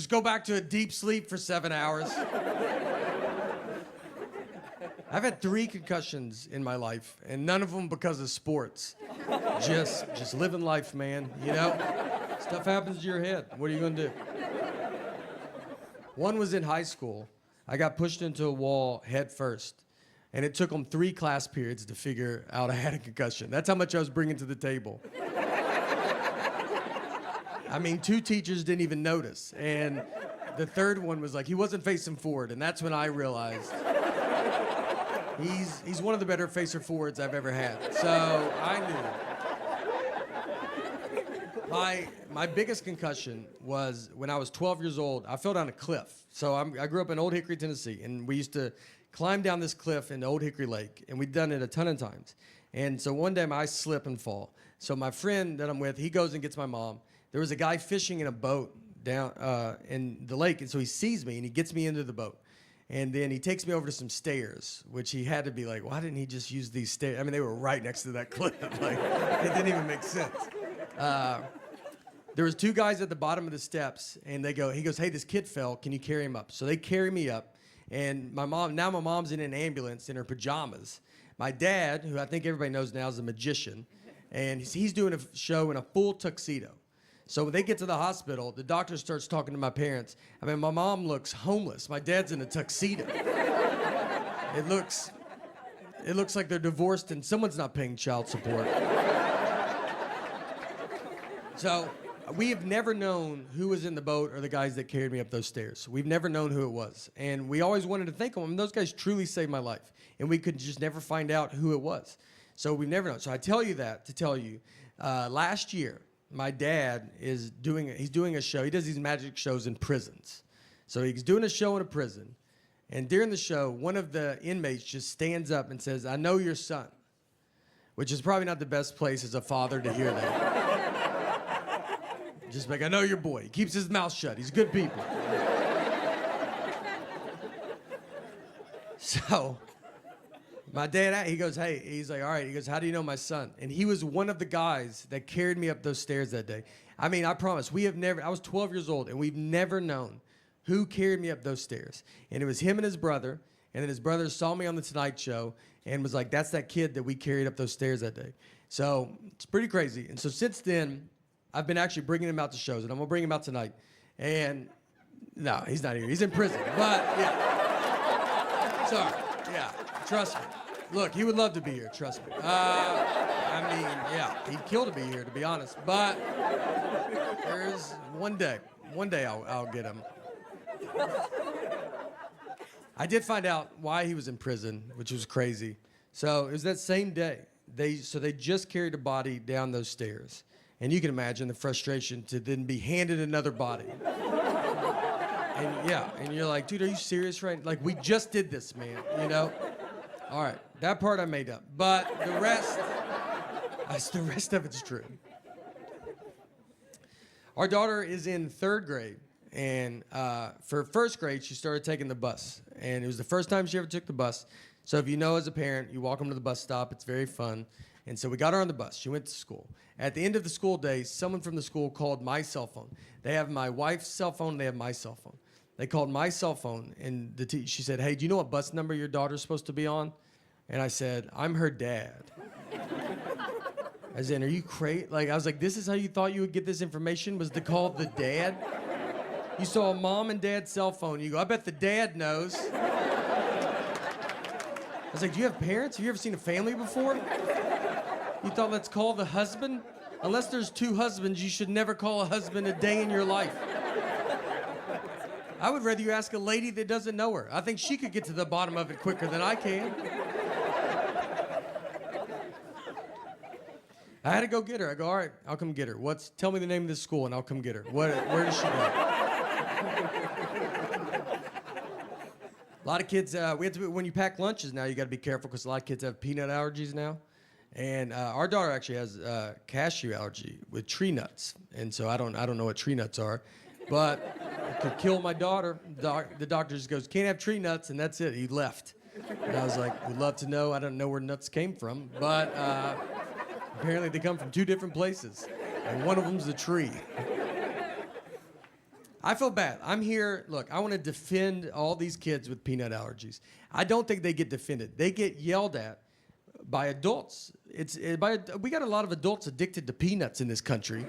Just go back to a deep sleep for 7 hours. I've had 3 concussions in my life, and none of them because of sports. Just living life, man, you know? Stuff happens to your head. What are you gonna do? One was in high school. I got pushed into a wall head first, and it took them 3 class periods to figure out I had a concussion. That's how much I was bringing to the table. I mean, 2 teachers didn't even notice, and the third one was like, he wasn't facing forward, and that's when I realized he's one of the better facer forwards I've ever had. So I knew. My biggest concussion was when I was 12 years old. I fell down a cliff. So I grew up in Old Hickory, Tennessee, and we used to climb down this cliff into Old Hickory Lake, and we'd done it a ton of times. And so one day I slip and fall. So my friend that I'm with, he goes and gets my mom. There was a guy fishing in a boat down in the lake, and so he sees me and he gets me into the boat. And then he takes me over to some stairs, which he had to be like, why didn't he just use these stairs? I mean, they were right next to that cliff. Like, it didn't even make sense. There was 2 guys at the bottom of the steps, and he goes, hey, this kid fell. Can you carry him up? So they carry me up, and my mom's in an ambulance in her pajamas. My dad, who I think everybody knows now is a magician, and he's doing a show in a full tuxedo. So when they get to the hospital, the doctor starts talking to my parents. I mean, my mom looks homeless. My dad's in a tuxedo. It looks like they're divorced and someone's not paying child support. So we have never known who was in the boat or the guys that carried me up those stairs. We've never known who it was. And we always wanted to thank them. I mean, those guys truly saved my life. And we could just never find out who it was. So we've never known. So I tell you that to tell you, last year, my dad he's doing a show. He does these magic shows in prisons. So he's doing a show in a prison. And during the show, one of the inmates just stands up and says, I know your son, which is probably not the best place as a father to hear that. Just like, I know your boy. He keeps his mouth shut. He's good people. So my dad, he goes, hey, he's like, all right. He goes, how do you know my son? And he was one of the guys that carried me up those stairs that day. I mean, I promise, I was 12 years old, and we've never known who carried me up those stairs. And it was him and his brother, and then his brother saw me on the Tonight Show and was like, that's that kid that we carried up those stairs that day. So it's pretty crazy. And so since then, I've been actually bringing him out to shows, and I'm going to bring him out tonight. And no, he's not here. He's in prison. But, yeah. Sorry. Yeah, trust me. Look, he would love to be here, trust me. I mean, yeah, he'd kill to be here, to be honest. But there's one day I'll get him. I did find out why he was in prison, which was crazy. So it was that same day. They just carried a body down those stairs. And you can imagine the frustration to then be handed another body. And you're like, dude, are you serious, right? Like, we just did this, man, you know? All right, that part I made up. But the rest of it's true. Our daughter is in 3rd grade, and for 1st grade, she started taking the bus. And it was the first time she ever took the bus. So if you know as a parent, you walk them to the bus stop. It's very fun. And so we got her on the bus. She went to school. At the end of the school day, someone from the school called my cell phone. They have my wife's cell phone, they have my cell phone. They called my cell phone, and she said, hey, do you know what bus number your daughter's supposed to be on? And I said, I'm her dad. As in, are you crazy? Like, I was like, this is how you thought you would get this information, was to call the dad? You saw a mom and dad's cell phone. You go, I bet the dad knows. I was like, do you have parents? Have you ever seen a family before? You thought, let's call the husband? Unless there's 2 husbands, you should never call a husband a day in your life. I would rather you ask a lady that doesn't know her. I think she could get to the bottom of it quicker than I can. I had to go get her. I go, all right, I'll come get her. Tell me the name of this school and I'll come get her. Where does she go? A lot of kids, when you pack lunches now, you got to be careful because a lot of kids have peanut allergies now. And our daughter actually has cashew allergy with tree nuts. And so I don't know what tree nuts are, but it could kill my daughter. The doctor just goes, can't have tree nuts, and that's it. He left. And I was like, we'd love to know. I don't know where nuts came from, but apparently they come from 2 different places, and one of them's a tree. I feel bad. I'm here. Look, I want to defend all these kids with peanut allergies. I don't think they get defended. They get yelled at by adults. We got a lot of adults addicted to peanuts in this country.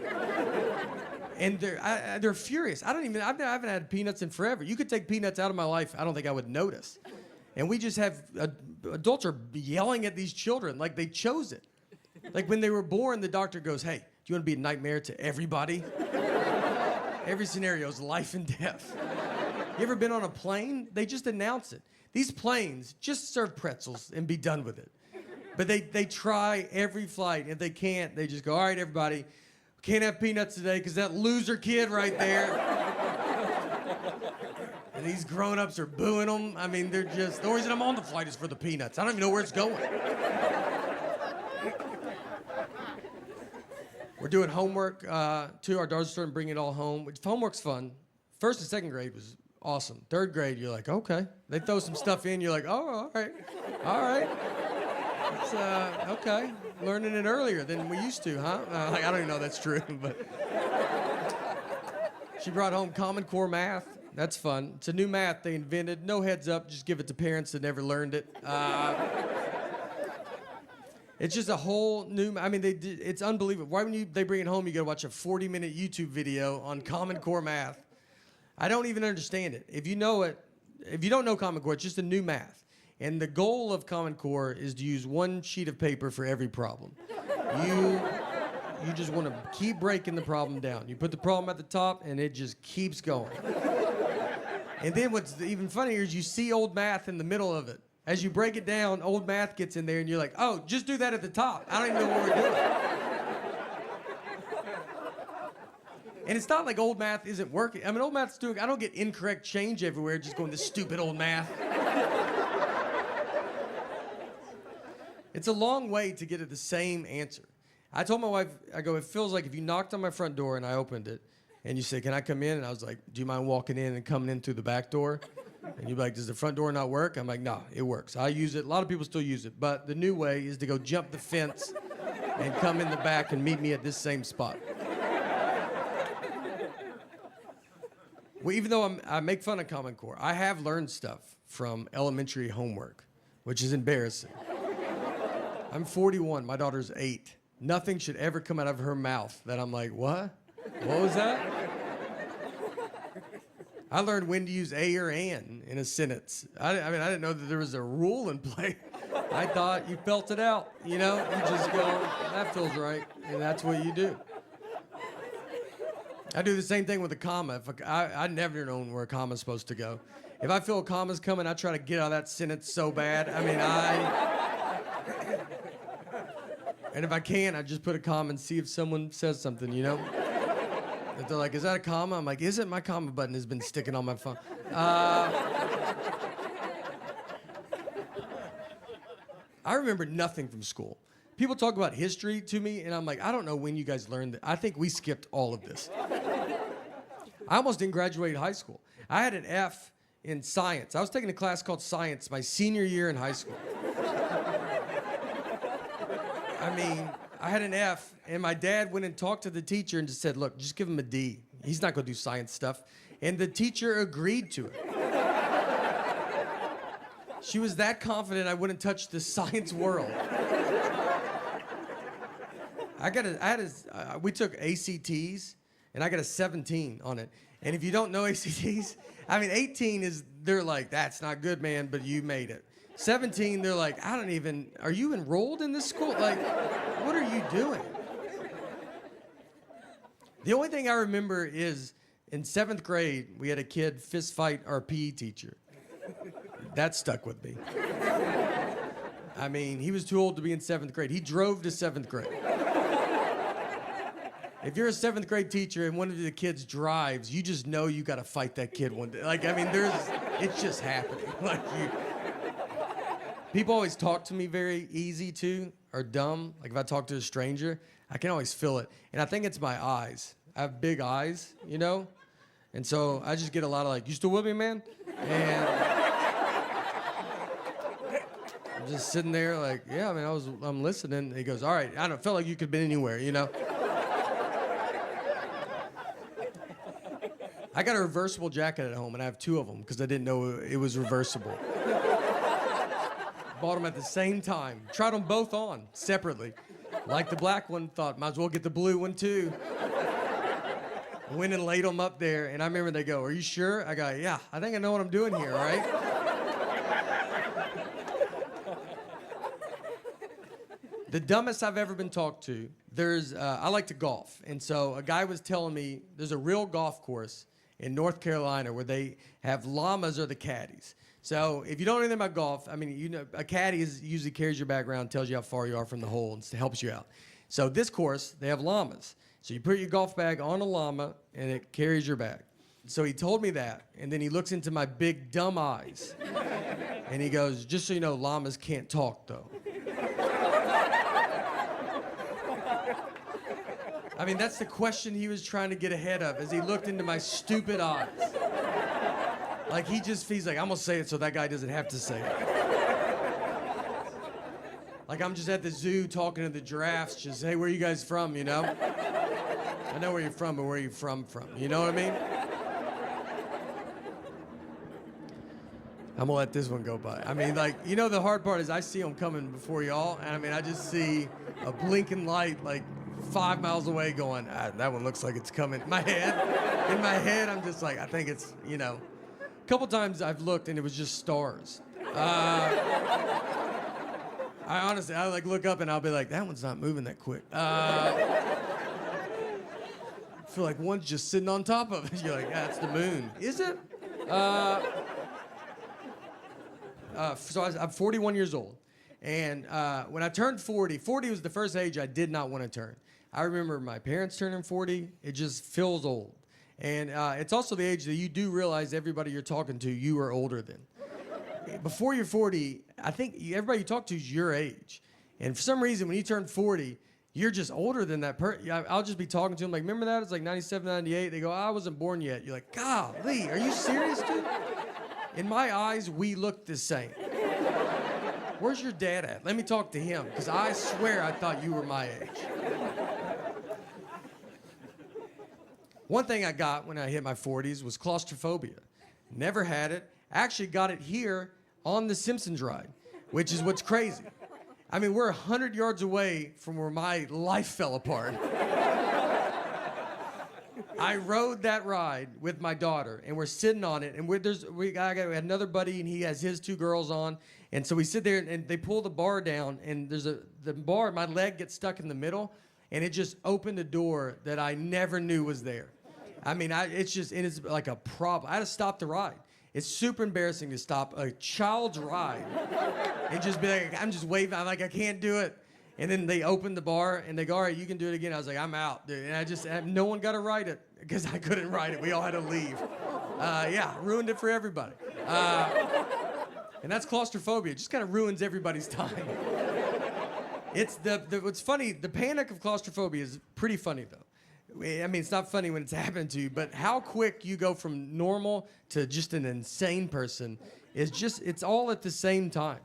And they're furious. I haven't had peanuts in forever. You could take peanuts out of my life, I don't think I would notice. And we just have, adults are yelling at these children like they chose it. Like when they were born, the doctor goes, hey, do you want to be a nightmare to everybody? Every scenario is life and death. You ever been on a plane? They just announce it. These planes just serve pretzels and be done with it. But they try every flight. If they can't, they just go, all right, everybody, can't have peanuts today because that loser kid right there. And these grown-ups are booing them. I mean, they're just, the only reason I'm on the flight is for the peanuts. I don't even know where it's going. We're doing homework, too. Our daughter's starting to bring it all home. Homework's fun. First and second grade was awesome. Third grade, you're like, okay. They throw some stuff in, you're like, oh, all right. All right. It's, okay. Learning it earlier than we used to, huh? I don't even know if that's true, but. She brought home Common Core math. That's fun. It's a new math they invented. No heads up, just give it to parents that never learned it. It's just a whole new, it's unbelievable. Why when they bring it home, you gotta watch a 40-minute YouTube video on Common Core math. I don't even understand it. If you know it, if you don't know Common Core, it's just a new math. And the goal of Common Core is to use one sheet of paper for every problem. You just want to keep breaking the problem down. You put the problem at the top, and it just keeps going. And then what's even funnier is you see old math in the middle of it. As you break it down, old math gets in there, and you're like, oh, just do that at the top. I don't even know what we're doing. And it's not like old math isn't working. I mean, old math's doing, I don't get incorrect change everywhere just going, this stupid old math. It's a long way to get at the same answer. I told my wife, I go, it feels like if you knocked on my front door and I opened it, and you say, can I come in? And I was like, do you mind walking in and coming in through the back door? And you'd be like, does the front door not work? I'm like, no, it works. I use it. A lot of people still use it. But the new way is to go jump the fence and come in the back and meet me at this same spot. Well, even though I make fun of Common Core, I have learned stuff from elementary homework, which is embarrassing. I'm 41. My daughter's 8. Nothing should ever come out of her mouth that I'm like, what? What was that? I learned when to use a or an in a sentence. I didn't know that there was a rule in play. I thought you felt it out, you know? You just go, that feels right, and that's what you do. I do the same thing with a comma. I never known where a comma's supposed to go. If I feel a comma's coming, I try to get out of that sentence so bad. And if I can, I just put a comma and see if someone says something, you know? If they're like, is that a comma? I'm like, isn't my comma button has been sticking on my phone. I remember nothing from school. People talk about history to me, and I'm like, I don't know when you guys learned that. I think we skipped all of this. I almost didn't graduate high school. I had an F in science. I was taking a class called science my senior year in high school. I had an F, and my dad went and talked to the teacher and just said, look, just give him a D. He's not going to do science stuff. And the teacher agreed to it. She was that confident I wouldn't touch the science world. We took ACTs, and I got a 17 on it. And if you don't know ACTs, 18 is, they're like, that's not good, man, but you made it. 17, they're like, are you enrolled in this school? Like, what are you doing? The only thing I remember is in 7th grade, we had a kid fist fight our PE teacher. That stuck with me. He was too old to be in 7th grade. He drove to 7th grade. If you're a 7th grade teacher and one of the kids drives, you just know you got to fight that kid one day. It's just happening. People always talk to me very easy too, or dumb. Like if I talk to a stranger, I can always feel it. And I think it's my eyes. I have big eyes, you know? And so I just get a lot of like, you still with me, man? And I'm just sitting there like, yeah, I'm listening. And he goes, all right, I don't feel like you could have been anywhere, you know? I got a reversible jacket at home, and I have 2 of them because I didn't know it was reversible. Bought them at the same time. Tried them both on separately. Like the black one, thought might as well get the blue one too. Went and laid them up there, and I remember they go, "Are you sure?" I go, "Yeah, I think I know what I'm doing here, right?" The dumbest I've ever been talked to, I like to golf. And so a guy was telling me there's a real golf course in North Carolina where they have llamas or the caddies. So if you don't know anything about golf, I mean, you know, a caddy usually carries your bag around, tells you how far you are from the hole, and helps you out. So this course, they have llamas. So you put your golf bag on a llama, and it carries your bag. So he told me that, and then he looks into my big, dumb eyes, and he goes, "Just so you know, llamas can't talk, though." I mean, that's the question he was trying to get ahead of as he looked into my stupid eyes. Like, he's like, "I'm gonna say it so that guy doesn't have to say it." Like, I'm just at the zoo talking to the giraffes, just, "Hey, where are you guys from, you know? I know where you're from, but where are you from? You know what I mean?" I'm gonna let this one go by. I mean, like, you know, the hard part is I see them coming before y'all, and I mean, I just see a blinking light, like, 5 miles away going, "That one looks like it's coming." In my head, I'm just like, I think it's, you know. A couple times I've looked and it was just stars. I honestly, I like look up and I'll be like, "That one's not moving that quick." I feel like one's just sitting on top of it. You're like, "That's the moon." Is it? So I'm 41 years old. And when I turned 40 was the first age I did not want to turn. I remember my parents turning 40. It just feels old. And it's also the age that you do realize everybody you're talking to, you are older than. Before you're 40, I think everybody you talk to is your age. And for some reason, when you turn 40, you're just older than that person. I'll just be talking to them like, "Remember that? It's like 97, 98. They go, "I wasn't born yet." You're like, "Golly, are you serious, dude?" In my eyes, we look the same. Where's your dad at? Let me talk to him, because I swear I thought you were my age. One thing I got when I hit my 40s was claustrophobia. Never had it. Actually got it here on the Simpsons ride, which is what's crazy. I mean, we're 100 yards away from where my life fell apart. I rode that ride with my daughter, and we're sitting on it, and we had another buddy, and he has his 2 girls on, and so we sit there, and they pull the bar down, and the bar, my leg gets stuck in the middle, and it just opened a door that I never knew was there. I mean, it's like a problem. I had to stop the ride. It's super embarrassing to stop a child's ride and just be like, I'm just waving, I'm like, I can't do it. And then they open the bar, and they go, "All right, you can do it again." I was like, "I'm out, dude." And no one got to ride it because I couldn't ride it. We all had to leave. Yeah, ruined it for everybody. And that's claustrophobia. It just kind of ruins everybody's time. It's what's funny, the panic of claustrophobia is pretty funny, though. I mean, it's not funny when it's happened to you, but how quick you go from normal to just an insane person it's all at the same time.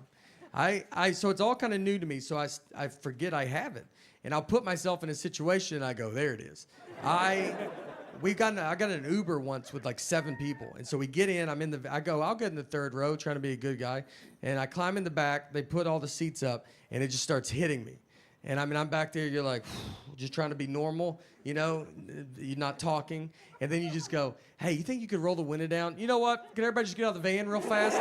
So it's all kind of new to me, so I forget I have it. And I'll put myself in a situation, and I go, "There it is." I got an Uber once with like 7 people. And so we get in, I'll get in the 3rd row, trying to be a good guy. And I climb in the back, they put all the seats up, and it just starts hitting me. And I mean, I'm back there, you're like, just trying to be normal, you know, you're not talking. And then you just go, "Hey, you think you could roll the window down? You know what? Can everybody just get out of the van real fast?"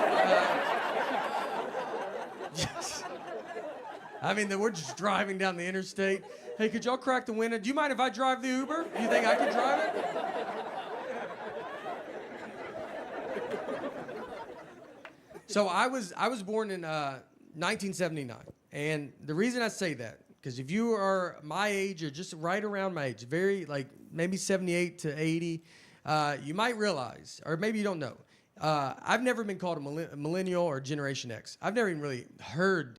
I mean, we're just driving down the interstate. "Hey, could y'all crack the window? Do you mind if I drive the Uber? You think I could drive it?" So I was born in 1979. And the reason I say that, because if you are my age or just right around my age, very like maybe 78 to 80, you might realize, or maybe you don't know, I've never been called a millennial or Generation X. I've never even really heard